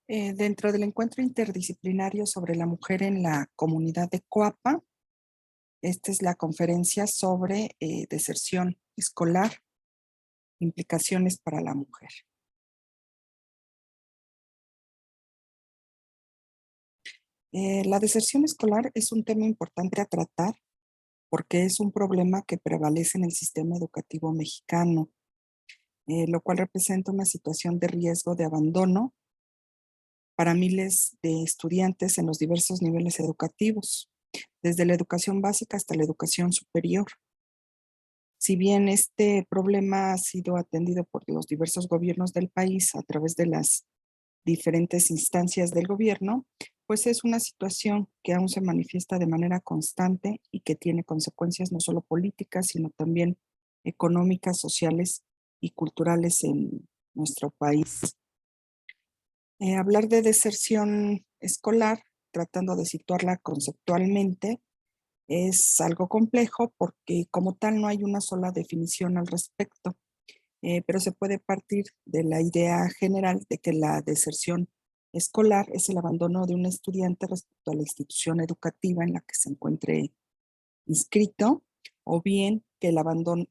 Dentro del encuentro interdisciplinario sobre la mujer en la comunidad de Coapa, esta es la conferencia sobre deserción escolar, implicaciones para la mujer. La deserción escolar es un tema importante a tratar porque es un problema que prevalece en el sistema educativo mexicano, lo cual representa una situación de riesgo de abandono para miles de estudiantes en los diversos niveles educativos, desde la educación básica hasta la educación superior. Si bien este problema ha sido atendido por los diversos gobiernos del país a través de las diferentes instancias del gobierno, pues es una situación que aún se manifiesta de manera constante y que tiene consecuencias no solo políticas, sino también económicas, sociales y culturales en nuestro país. Hablar de deserción escolar, tratando de situarla conceptualmente, es algo complejo porque como tal no hay una sola definición al respecto, pero se puede partir de la idea general de que la deserción escolar es el abandono de un estudiante respecto a la institución educativa en la que se encuentre inscrito, o bien que el abandono,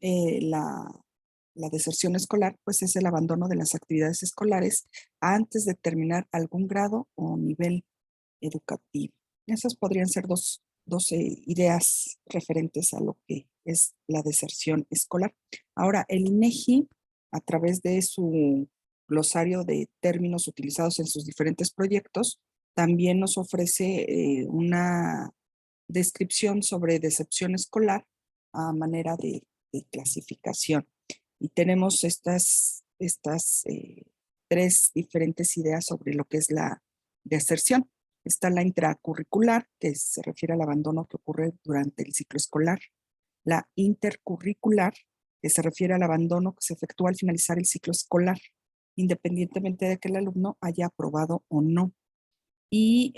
la deserción escolar, pues es el abandono de las actividades escolares antes de terminar algún grado o nivel educativo. Esas podrían ser dos ideas referentes a lo que es la deserción escolar. Ahora, el INEGI, a través de su glosario de términos utilizados en sus diferentes proyectos, también nos ofrece una descripción sobre deserción escolar a manera de clasificación. Y tenemos estas tres diferentes ideas sobre lo que es la deserción. Está la intracurricular, que se refiere al abandono que ocurre durante el ciclo escolar. La intercurricular, que se refiere al abandono que se efectúa al finalizar el ciclo escolar, independientemente de que el alumno haya aprobado o no. Y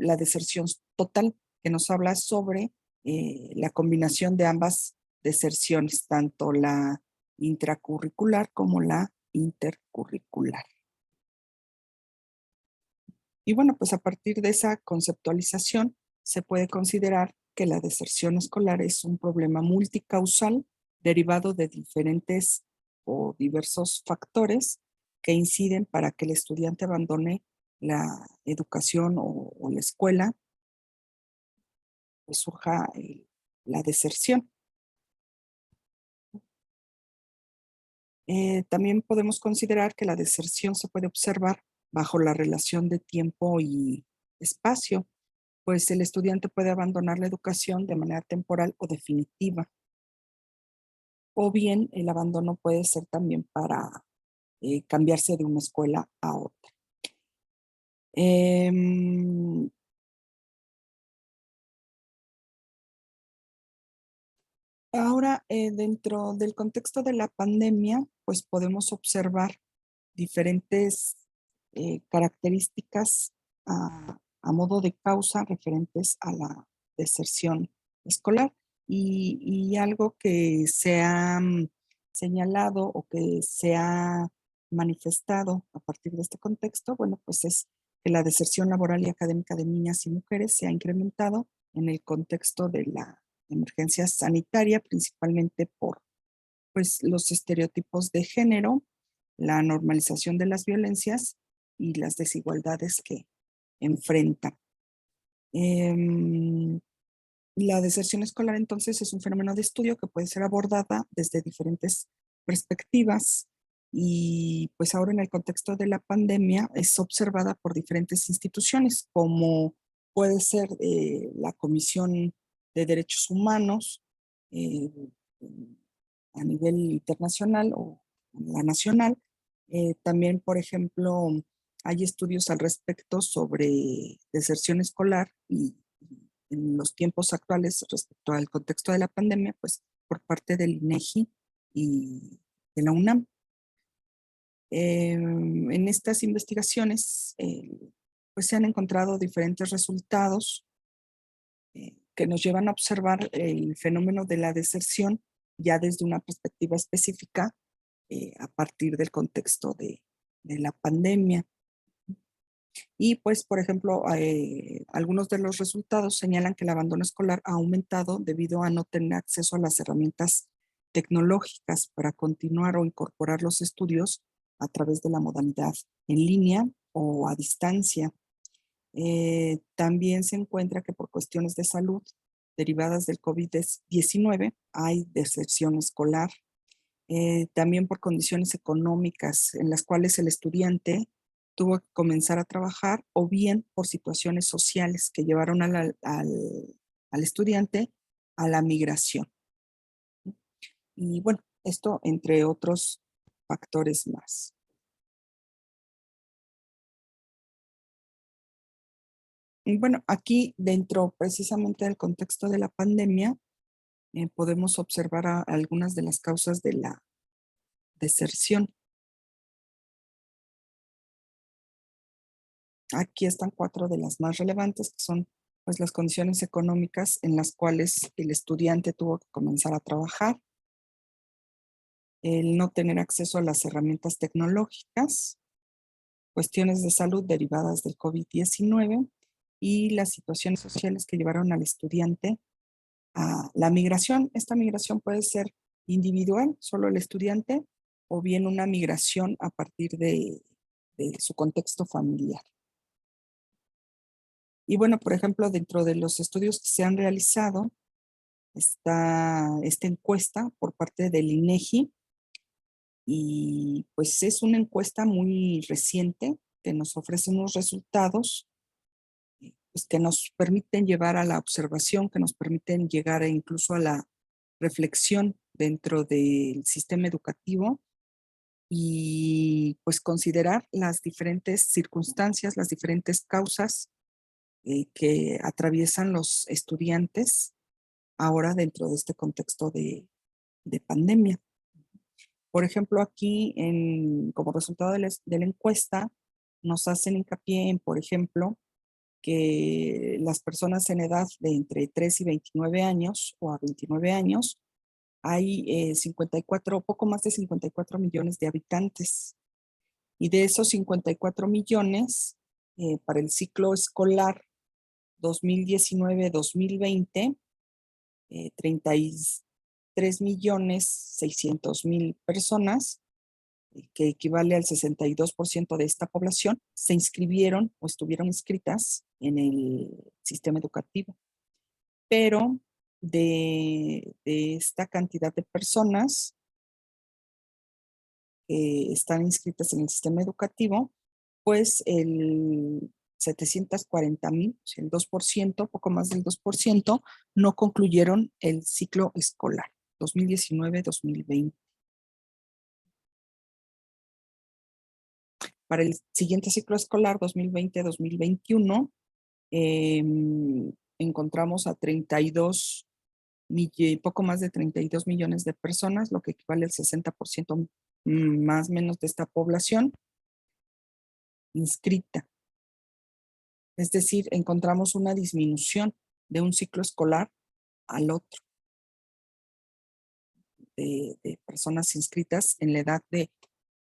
la deserción total, que nos habla sobre la combinación de ambas deserciones, tanto la intracurricular como la intercurricular. Y bueno, pues a partir de esa conceptualización se puede considerar que la deserción escolar es un problema multicausal derivado de diferentes o diversos factores que inciden para que el estudiante abandone la educación o la escuela, pues surja la deserción. También podemos considerar que la deserción se puede observar bajo la relación de tiempo y espacio, pues el estudiante puede abandonar la educación de manera temporal o definitiva, o bien el abandono puede ser también para cambiarse de una escuela a otra. Ahora, dentro del contexto de la pandemia, pues podemos observar diferentes características a modo de causa referentes a la deserción escolar. Y algo que se ha señalado o que se ha manifestado a partir de este contexto, bueno, pues es que la deserción laboral y académica de niñas y mujeres se ha incrementado en el contexto de la emergencia sanitaria, principalmente por pues, los estereotipos de género, la normalización de las violencias y las desigualdades que enfrentan. La deserción escolar entonces es un fenómeno de estudio que puede ser abordada desde diferentes perspectivas y pues ahora en el contexto de la pandemia es observada por diferentes instituciones como puede ser la Comisión de Derechos Humanos eh, a nivel internacional o la nacional. También, por ejemplo, hay estudios al respecto sobre deserción escolar y en los tiempos actuales respecto al contexto de la pandemia, pues por parte del INEGI y de la UNAM. En estas investigaciones, pues se han encontrado diferentes resultados que nos llevan a observar el fenómeno de la deserción ya desde una perspectiva específica a partir del contexto de la pandemia. Y pues, por ejemplo, algunos de los resultados señalan que el abandono escolar ha aumentado debido a no tener acceso a las herramientas tecnológicas para continuar o incorporar los estudios a través de la modalidad en línea o a distancia. También se encuentra que por cuestiones de salud derivadas del COVID-19 hay deserción escolar. También por condiciones económicas en las cuales el estudiante tuvo que comenzar a trabajar o bien por situaciones sociales que llevaron al estudiante a la migración. Y bueno, esto entre otros factores más. Y bueno, aquí dentro precisamente del contexto de la pandemia, podemos observar algunas de las causas de la deserción. Aquí están 4 de las más relevantes, que son pues las condiciones económicas en las cuales el estudiante tuvo que comenzar a trabajar, el no tener acceso a las herramientas tecnológicas, cuestiones de salud derivadas del COVID-19 y las situaciones sociales que llevaron al estudiante a la migración. Esta migración puede ser individual, solo el estudiante, o bien una migración a partir de su contexto familiar. Y bueno, por ejemplo, dentro de los estudios que se han realizado, está esta encuesta por parte del INEGI y pues es una encuesta muy reciente que nos ofrece unos resultados pues, que nos permiten llevar a la observación, que nos permiten llegar incluso a la reflexión dentro del sistema educativo y pues considerar las diferentes circunstancias, las diferentes causas que atraviesan los estudiantes ahora dentro de este contexto de pandemia. Por ejemplo, aquí como resultado de la encuesta, nos hacen hincapié en, por ejemplo, que las personas en edad de entre 3 y 29 años o a 29 años, hay 54, poco más de 54 millones de habitantes. Y de esos 54 millones, para el ciclo escolar 2019-2020, 33.600.000 personas, que equivale al 62% de esta población, se inscribieron o estuvieron inscritas en el sistema educativo. Pero de esta cantidad de personas que están inscritas en el sistema educativo, pues el 740.000, o sea, el 2%, poco más del 2%, no concluyeron el ciclo escolar 2019-2020. Para el siguiente ciclo escolar 2020-2021, encontramos a poco más de 32 millones de personas, lo que equivale al 60% más o menos de esta población inscrita. Es decir, encontramos una disminución de un ciclo escolar al otro de personas inscritas en la edad de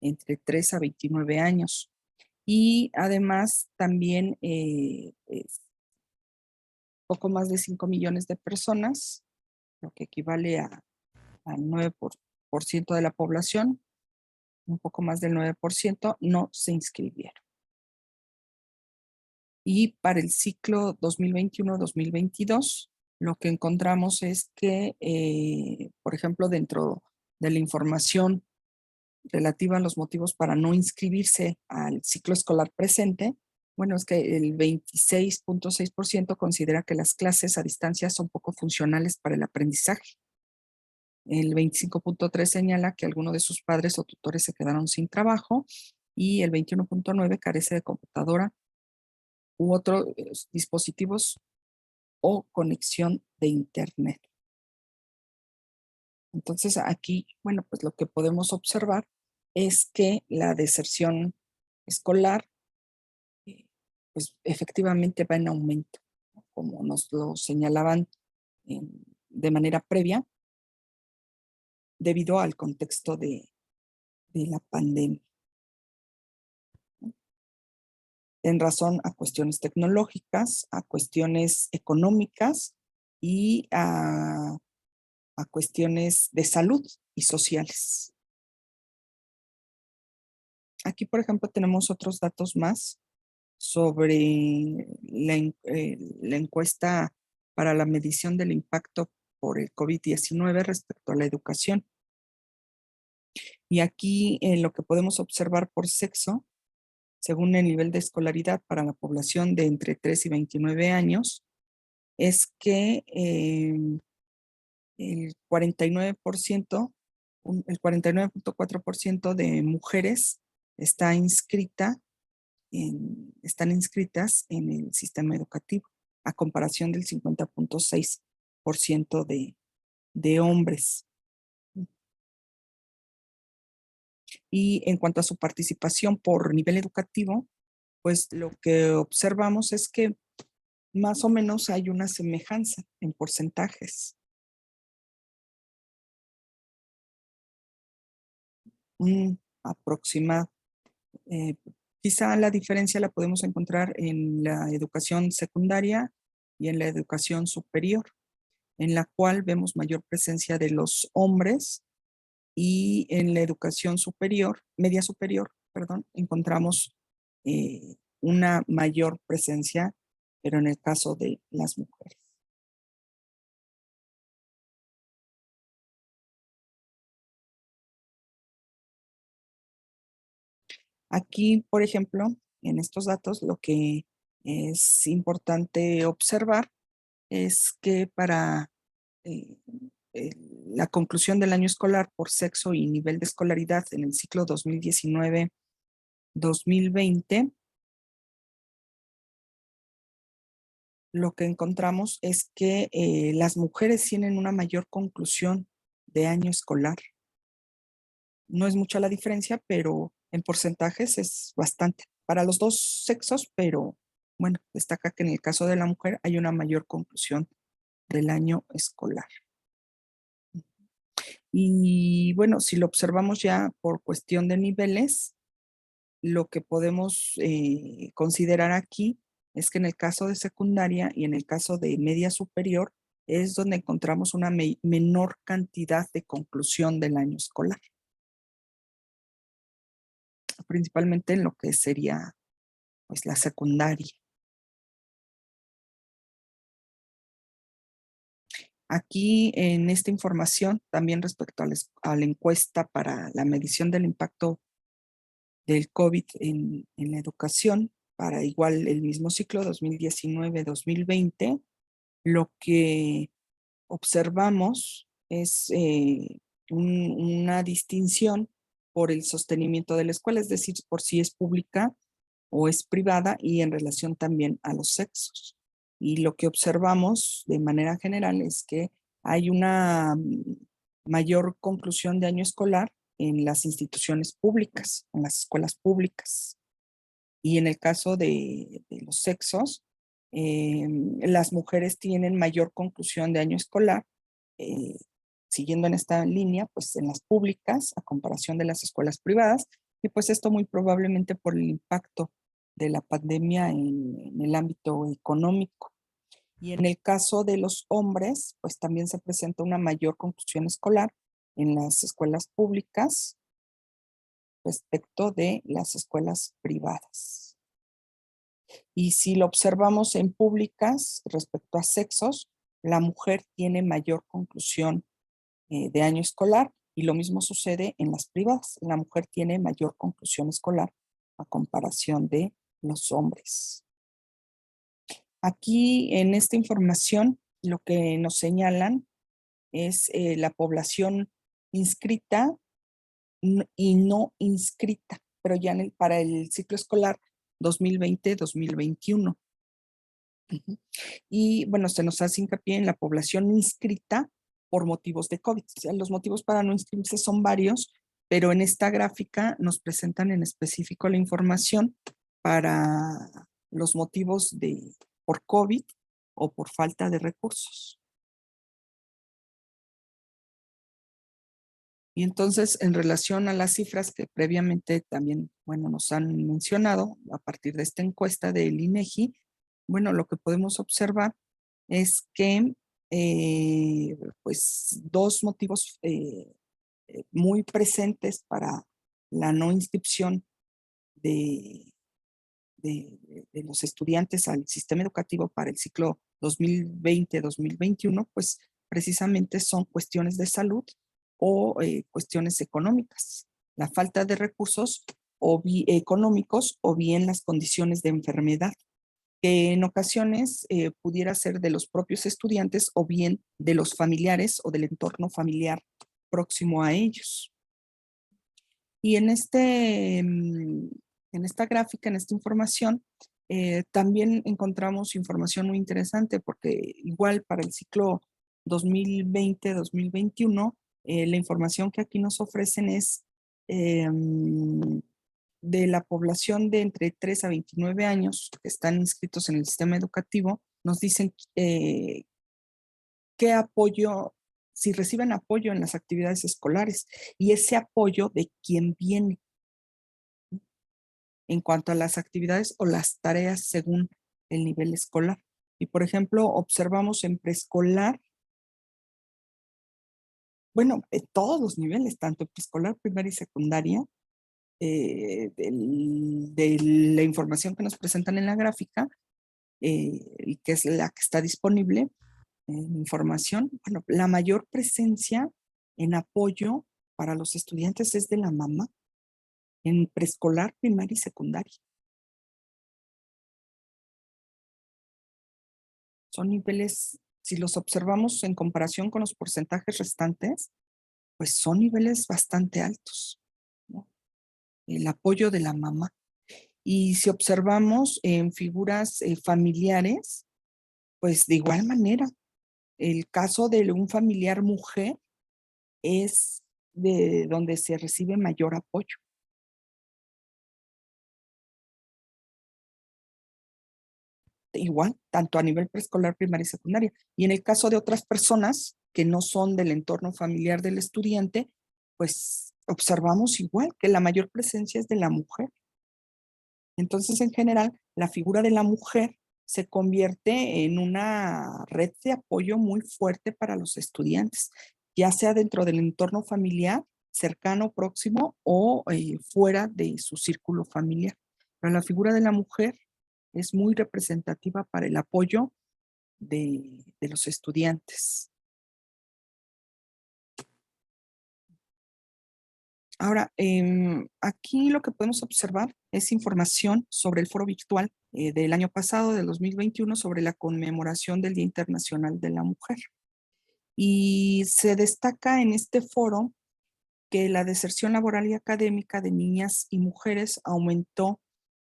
entre 3 a 29 años. Y además también poco más de 5 millones de personas, lo que equivale al 9% de la población, un poco más del 9%, no se inscribieron. Y para el ciclo 2021-2022, lo que encontramos es que, por ejemplo, dentro de la información relativa a los motivos para no inscribirse al ciclo escolar presente, bueno, es que el 26.6% considera que las clases a distancia son poco funcionales para el aprendizaje. El 25.3% señala que alguno de sus padres o tutores se quedaron sin trabajo y el 21.9% carece de computadora u otros dispositivos o conexión de internet. Entonces aquí, bueno, pues lo que podemos observar es que la deserción escolar, pues efectivamente va en aumento, ¿no? Como nos lo señalaban de manera previa, debido al contexto de la pandemia. en razón a cuestiones tecnológicas, a cuestiones económicas y a cuestiones de salud y sociales. Aquí, por ejemplo, tenemos otros datos más sobre la encuesta para la medición del impacto por el COVID-19 respecto a la educación. Y aquí lo que podemos observar por sexo, según el nivel de escolaridad para la población de entre 3 y 29 años, es que el 49%, el 49.4% de mujeres está están inscritas en el sistema educativo, a comparación del 50.6% de hombres. Y en cuanto a su participación por nivel educativo, pues lo que observamos es que más o menos hay una semejanza en porcentajes. Un aproximado. Eh, Quizá la diferencia la podemos encontrar en la educación secundaria y en la educación superior, en la cual vemos mayor presencia de los hombres, y en la educación superior, media superior, perdón, encontramos una mayor presencia, pero en el caso de las mujeres. Aquí, por ejemplo, en estos datos, lo que es importante observar es que para eh, eh, la conclusión del año escolar por sexo y nivel de escolaridad en el ciclo 2019-2020, lo que encontramos es que las mujeres tienen una mayor conclusión de año escolar. No es mucha la diferencia, pero en porcentajes es bastante para los dos sexos, pero bueno, destaca que en el caso de la mujer hay una mayor conclusión del año escolar. Y bueno, si lo observamos ya por cuestión de niveles, lo que podemos considerar aquí es que en el caso de secundaria y en el caso de media superior es donde encontramos una menor cantidad de conclusión del año escolar, principalmente en lo que sería pues la secundaria. Aquí en esta información, también respecto a la encuesta para la medición del impacto del COVID en la educación, para igual el mismo ciclo 2019-2020, lo que observamos es una distinción por el sostenimiento de la escuela, es decir, por si es pública o es privada, y en relación también a los sexos. Y lo que observamos de manera general es que hay una mayor conclusión de año escolar en las instituciones públicas, en las escuelas públicas. Y en el caso de los sexos, las mujeres tienen mayor conclusión de año escolar, eh, siguiendo en esta línea, pues en las públicas, a comparación de las escuelas privadas, y pues esto muy probablemente por el impacto de la pandemia en el ámbito económico. Y en el caso de los hombres, pues también se presenta una mayor conclusión escolar en las escuelas públicas respecto de las escuelas privadas. Y si lo observamos en públicas respecto a sexos, la mujer tiene mayor conclusión de año escolar, y lo mismo sucede en las privadas. La mujer tiene mayor conclusión escolar a comparación de los hombres. Aquí en esta información lo que nos señalan es la población inscrita y no inscrita, pero ya para el ciclo escolar 2020-2021. Y bueno, se nos hace hincapié en la población inscrita por motivos de COVID. O sea, los motivos para no inscribirse son varios, pero en esta gráfica nos presentan en específico la información para los motivos por COVID o por falta de recursos. Y entonces, en relación a las cifras que previamente también, bueno, nos han mencionado a partir de esta encuesta del INEGI, bueno, lo que podemos observar es que, pues, dos motivos muy presentes para la no inscripción de, de los estudiantes al sistema educativo para el ciclo 2020-2021, pues precisamente son cuestiones de salud o cuestiones económicas. La falta de recursos económicos o bien las condiciones de enfermedad, que en ocasiones pudiera ser de los propios estudiantes o bien de los familiares o del entorno familiar próximo a ellos. Y en esta gráfica, en esta información, también encontramos información muy interesante porque igual para el ciclo 2020-2021, la información que aquí nos ofrecen es de la población de entre 3 a 29 años que están inscritos en el sistema educativo, nos dicen qué apoyo, si reciben apoyo en las actividades escolares y ese apoyo de quién viene en cuanto a las actividades o las tareas según el nivel escolar. Y por ejemplo, observamos en preescolar, bueno, en todos los niveles, tanto preescolar, primaria y secundaria, de la información que nos presentan en la gráfica, y que es la que está disponible en información, bueno, la mayor presencia en apoyo para los estudiantes es de la mamá en preescolar, primaria y secundaria. Son niveles, si los observamos en comparación con los porcentajes restantes, pues son niveles bastante altos, ¿no? El apoyo de la mamá. Y si observamos en figuras familiares, pues de igual manera, el caso de un familiar mujer es de donde se recibe mayor apoyo. Igual, tanto a nivel preescolar, primaria y secundaria. Y en el caso de otras personas que no son del entorno familiar del estudiante, pues observamos igual que la mayor presencia es de la mujer. Entonces, en general, la figura de la mujer se convierte en una red de apoyo muy fuerte para los estudiantes, ya sea dentro del entorno familiar, cercano, próximo o fuera de su círculo familiar. Pero la figura de la mujer es muy representativa para el apoyo de los estudiantes. Ahora, aquí lo que podemos observar es información sobre el foro virtual del año pasado, del 2021, sobre la conmemoración del Día Internacional de la Mujer. Y se destaca en este foro que la deserción laboral y académica de niñas y mujeres aumentó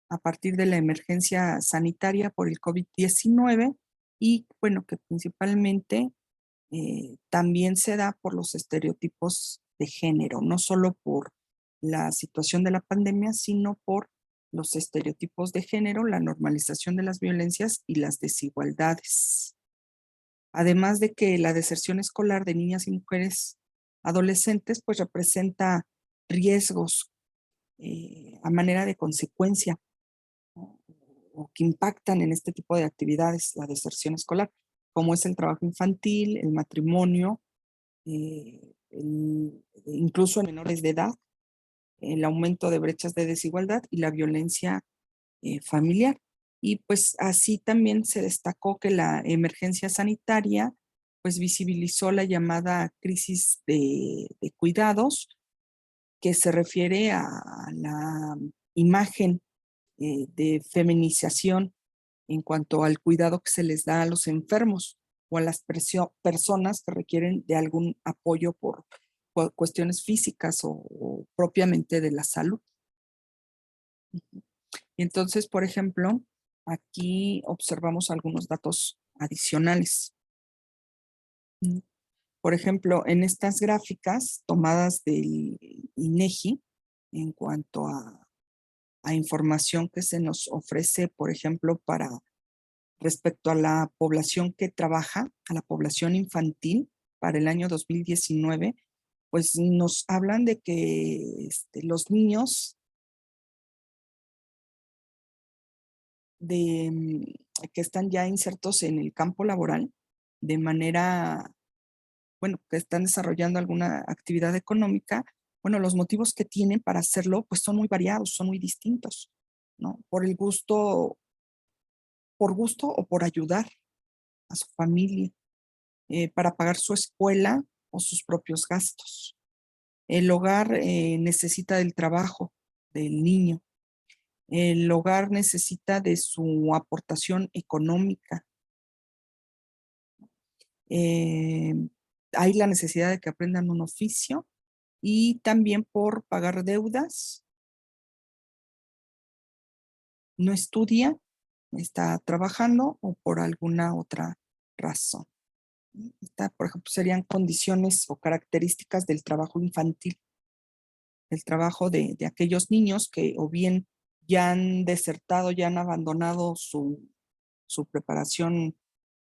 a partir de la emergencia sanitaria por el COVID-19 y, bueno, que principalmente también se da por los estereotipos de género, no solo por la situación de la pandemia, sino por los estereotipos de género, la normalización de las violencias y las desigualdades. Además de que la deserción escolar de niñas y mujeres adolescentes pues representa riesgos a manera de consecuencia, ¿no? O que impactan en este tipo de actividades, la deserción escolar, como es el trabajo infantil, el matrimonio, incluso en menores de edad, el aumento de brechas de desigualdad y la violencia familiar. Y pues así también se destacó que la emergencia sanitaria pues visibilizó la llamada crisis de cuidados, que se refiere a la imagen de feminización en cuanto al cuidado que se les da a los enfermos o a las personas que requieren de algún apoyo por cuestiones físicas o propiamente de la salud. Y entonces, por ejemplo, aquí observamos algunos datos adicionales. Por ejemplo, en estas gráficas tomadas del INEGI, en cuanto a información que se nos ofrece, por ejemplo, para respecto a la población que trabaja, a la población infantil para el año 2019, pues nos hablan de que los niños que están ya insertos en el campo laboral de manera, bueno, que están desarrollando alguna actividad económica, bueno, los motivos que tienen para hacerlo, pues son muy variados, son muy distintos, ¿no? Por gusto o por ayudar a su familia, para pagar su escuela o sus propios gastos. El hogar necesita del trabajo del niño. El hogar necesita de su aportación económica. Eh, Hay la necesidad de que aprendan un oficio y también por pagar deudas. No estudia, está trabajando o por alguna otra razón. Por ejemplo, serían condiciones o características del trabajo infantil, el trabajo de aquellos niños que o bien ya han desertado, ya han abandonado su preparación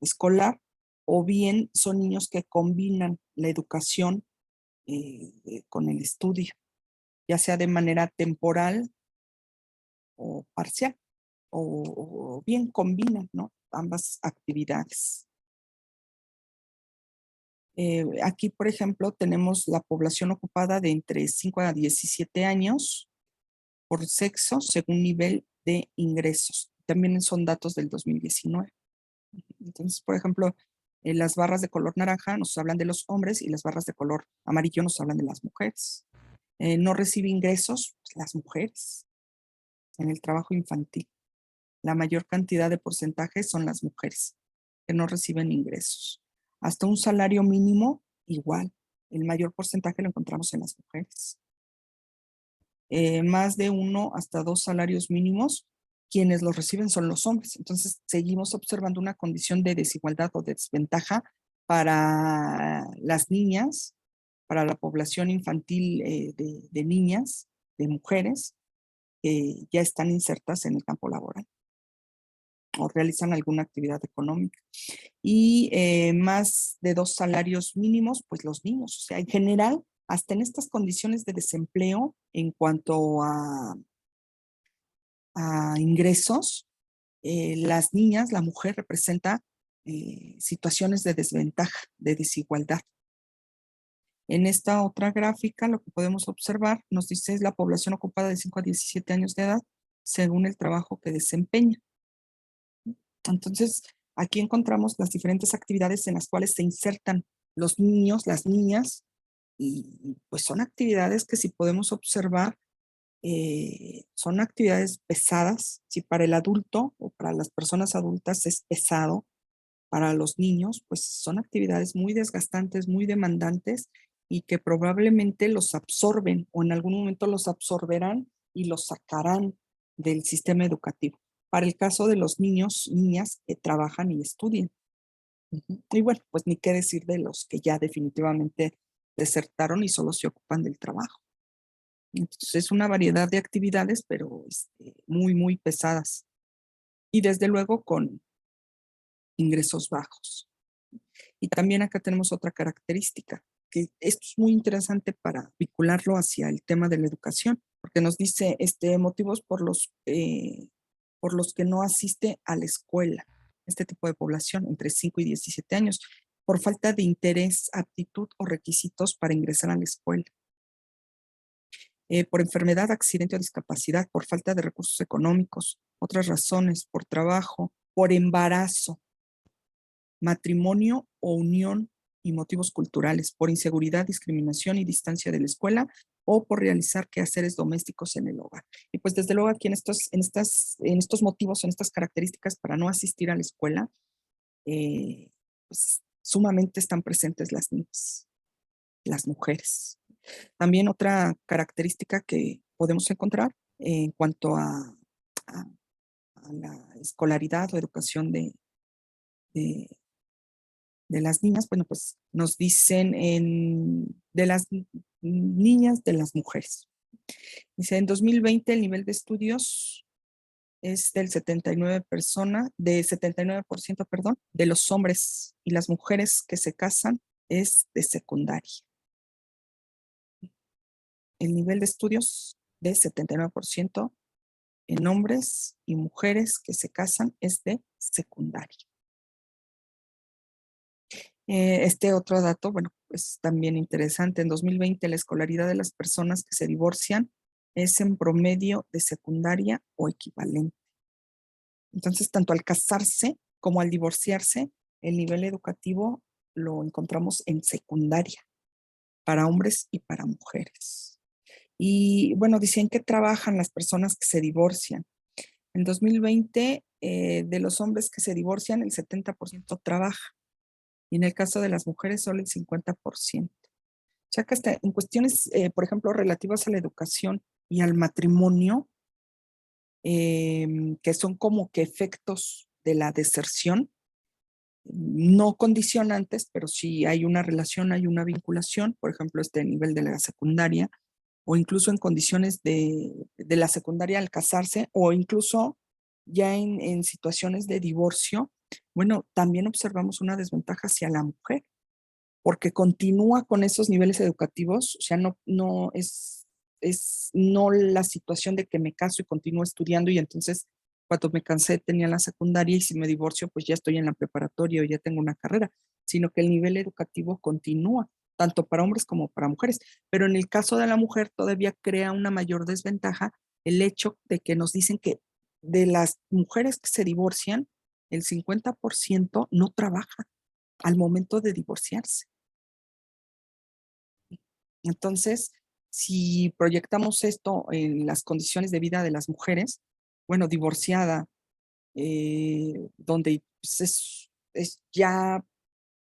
escolar, o bien son niños que combinan la educación con el estudio, ya sea de manera temporal o parcial, o bien combinan, ¿no? Ambas actividades. Aquí, por ejemplo, tenemos la población ocupada de entre 5 a 17 años por sexo según nivel de ingresos. También son datos del 2019. Entonces, por ejemplo, las barras de color naranja nos hablan de los hombres y las barras de color amarillo nos hablan de las mujeres. No recibe ingresos pues, las mujeres en el trabajo infantil. La mayor cantidad de porcentajes son las mujeres que no reciben ingresos. Hasta un salario mínimo, igual. El mayor porcentaje lo encontramos en las mujeres. Más de 1 hasta 2 salarios mínimos, quienes los reciben son los hombres. Entonces, seguimos observando una condición de desigualdad o de desventaja para las niñas, para la población infantil de niñas, de mujeres, que ya están insertas en el campo laboral o realizan alguna actividad económica. Y más de 2 salarios mínimos, pues los niños. O sea, en general, hasta en estas condiciones de desempleo, en cuanto a ingresos, las niñas, la mujer representa situaciones de desventaja, de desigualdad. En esta otra gráfica, lo que podemos observar, nos dice es la población ocupada de 5 a 17 años de edad, según el trabajo que desempeña. Entonces, aquí encontramos las diferentes actividades en las cuales se insertan los niños, las niñas, y pues son actividades que si podemos observar, son actividades pesadas. Si para el adulto o para las personas adultas es pesado, para los niños, pues son actividades muy desgastantes, muy demandantes y que probablemente los absorben o en algún momento los absorberán y los sacarán del sistema educativo. Para el caso de los niños, niñas que trabajan y estudian. Y bueno, pues ni qué decir de los que ya definitivamente desertaron y solo se ocupan del trabajo. Entonces es una variedad de actividades, pero muy, muy pesadas. Y desde luego con ingresos bajos. Y también acá tenemos otra característica, que esto es muy interesante para vincularlo hacia el tema de la educación, porque nos dice motivos por los que no asiste a la escuela, este tipo de población entre 5 y 17 años, por falta de interés, aptitud o requisitos para ingresar a la escuela. Por enfermedad, accidente o discapacidad, por falta de recursos económicos, otras razones, por trabajo, por embarazo, matrimonio o unión y motivos culturales, por inseguridad, discriminación y distancia de la escuela o por realizar quehaceres domésticos en el hogar. Y pues desde luego aquí en estos motivos, en estas características para no asistir a la escuela, pues sumamente están presentes las niñas, las mujeres. También otra característica que podemos encontrar en cuanto a la escolaridad o educación de, de las niñas, bueno, pues nos dicen de las niñas, de las mujeres. Dice, en 2020 el nivel de estudios es del 79%, perdón, de los hombres y las mujeres que se casan es de secundaria. el nivel de estudios de 79% en hombres y mujeres que se casan es de secundaria. Este otro dato, bueno, pues también interesante. En 2020 la escolaridad de las personas que se divorcian es en promedio de secundaria o equivalente. Entonces, tanto al casarse como al divorciarse, el nivel educativo lo encontramos en secundaria para hombres y para mujeres. Y bueno, decían que trabajan las personas que se divorcian. En 2020, de los hombres que se divorcian, el 70% trabaja. Y en el caso de las mujeres, solo el 50%. O sea que hasta en cuestiones, por ejemplo, relativas a la educación y al matrimonio, que son como que efectos de la deserción, no condicionantes, pero sí hay una relación, hay una vinculación, por ejemplo, este nivel de la secundaria, o incluso en condiciones de la secundaria al casarse, o incluso ya en situaciones de divorcio, bueno, también observamos una desventaja hacia la mujer, porque continúa con esos niveles educativos, o sea, no es no la situación de que me caso y continúo estudiando y entonces cuando me cansé tenía la secundaria y si me divorcio pues ya estoy en la preparatoria o ya tengo una carrera, sino que el nivel educativo continúa, tanto para hombres como para mujeres. Pero en el caso de la mujer todavía crea una mayor desventaja el hecho de que nos dicen que de las mujeres que se divorcian, el 50% no trabaja al momento de divorciarse. Entonces, si proyectamos esto en las condiciones de vida de las mujeres, bueno, divorciada, donde pues, es ya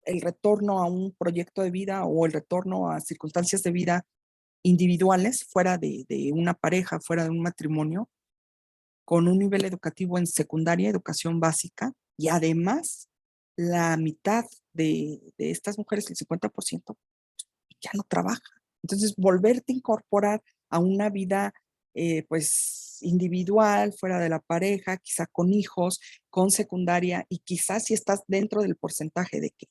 el retorno a un proyecto de vida o el retorno a circunstancias de vida individuales, fuera de una pareja, fuera de un matrimonio, con un nivel educativo en secundaria, educación básica, y además la mitad de estas mujeres, el 50%, ya no trabaja. Entonces, volverte a incorporar a una vida, pues, individual, fuera de la pareja, quizá con hijos, con secundaria, y quizás si estás dentro del porcentaje de que,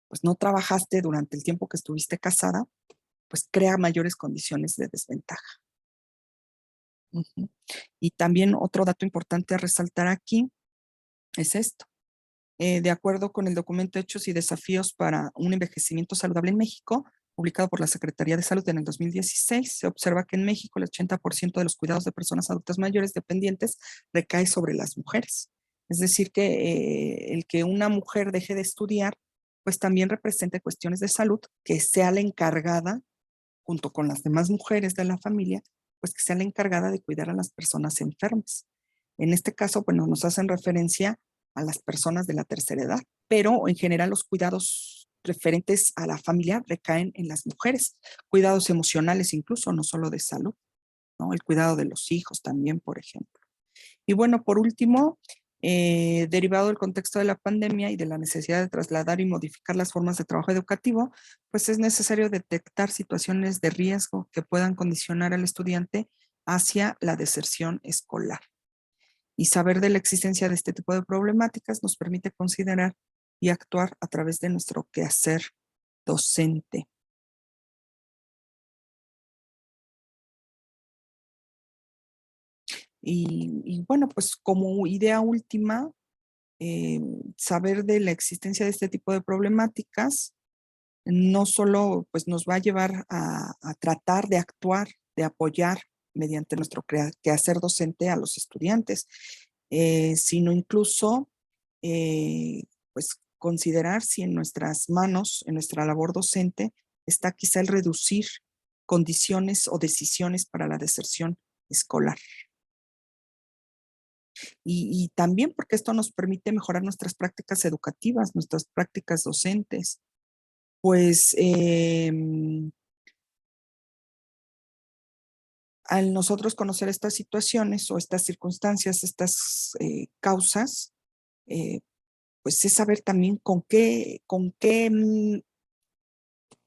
pues, no trabajaste durante el tiempo que estuviste casada, pues, crea mayores condiciones de desventaja. Ujú. Y también otro dato importante a resaltar aquí es esto. De acuerdo con el documento Hechos y Desafíos para un Envejecimiento Saludable en México, publicado por la Secretaría de Salud en el 2016, se observa que en México el 80% de los cuidados de personas adultas mayores dependientes recae sobre las mujeres. Es decir, que el que una mujer deje de estudiar, pues también representa cuestiones de salud, que sea la encargada, junto con las demás mujeres de la familia, pues que sea la encargada de cuidar a las personas enfermas. En este caso, bueno, nos hacen referencia a las personas de la tercera edad, pero en general los cuidados referentes a la familia recaen en las mujeres, cuidados emocionales incluso, no solo de salud, ¿no? El cuidado de los hijos también, por ejemplo. Y bueno, por último, derivado del contexto de la pandemia y de la necesidad de trasladar y modificar las formas de trabajo educativo, pues es necesario detectar situaciones de riesgo que puedan condicionar al estudiante hacia la deserción escolar. Y saber de la existencia de este tipo de problemáticas nos permite considerar y actuar a través de nuestro quehacer docente. Y bueno, pues como idea última, eh, saber de la existencia de este tipo de problemáticas no solo pues nos va a llevar a tratar de actuar, de apoyar mediante nuestro quehacer docente a los estudiantes, sino incluso eh, pues considerar si en nuestras manos, en nuestra labor docente, está quizá el reducir condiciones o decisiones para la deserción escolar. Y también porque esto nos permite mejorar nuestras prácticas educativas, nuestras prácticas docentes. Pues al nosotros conocer estas situaciones o estas circunstancias, estas causas, eh, pues es saber también con qué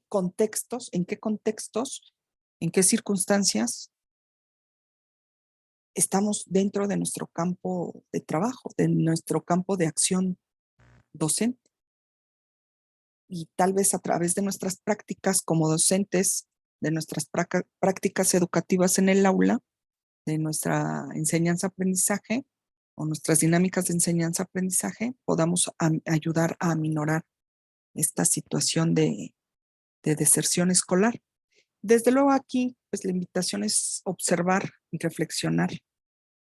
contextos, en qué circunstancias estamos dentro de nuestro campo de trabajo, de nuestro campo de acción docente. Y tal vez a través de nuestras prácticas como docentes de nuestras prácticas educativas en el aula, de nuestra enseñanza-aprendizaje o nuestras dinámicas de enseñanza-aprendizaje, podamos ayudar a aminorar esta situación de deserción escolar. Desde luego aquí, pues la invitación es observar y reflexionar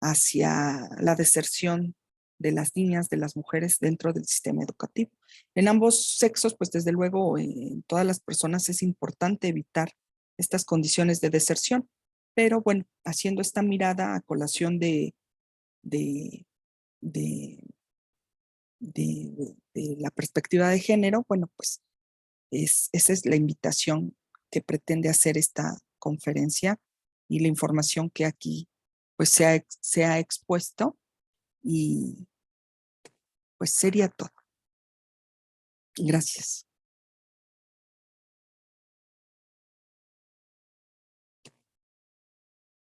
hacia la deserción de las niñas, de las mujeres dentro del sistema educativo. En ambos sexos, pues desde luego, en todas las personas es importante evitar estas condiciones de deserción, pero bueno, haciendo esta mirada a colación de, de, de la perspectiva de género, bueno, pues esa es la invitación que pretende hacer esta conferencia y la información que aquí pues se ha expuesto y pues sería todo. Gracias.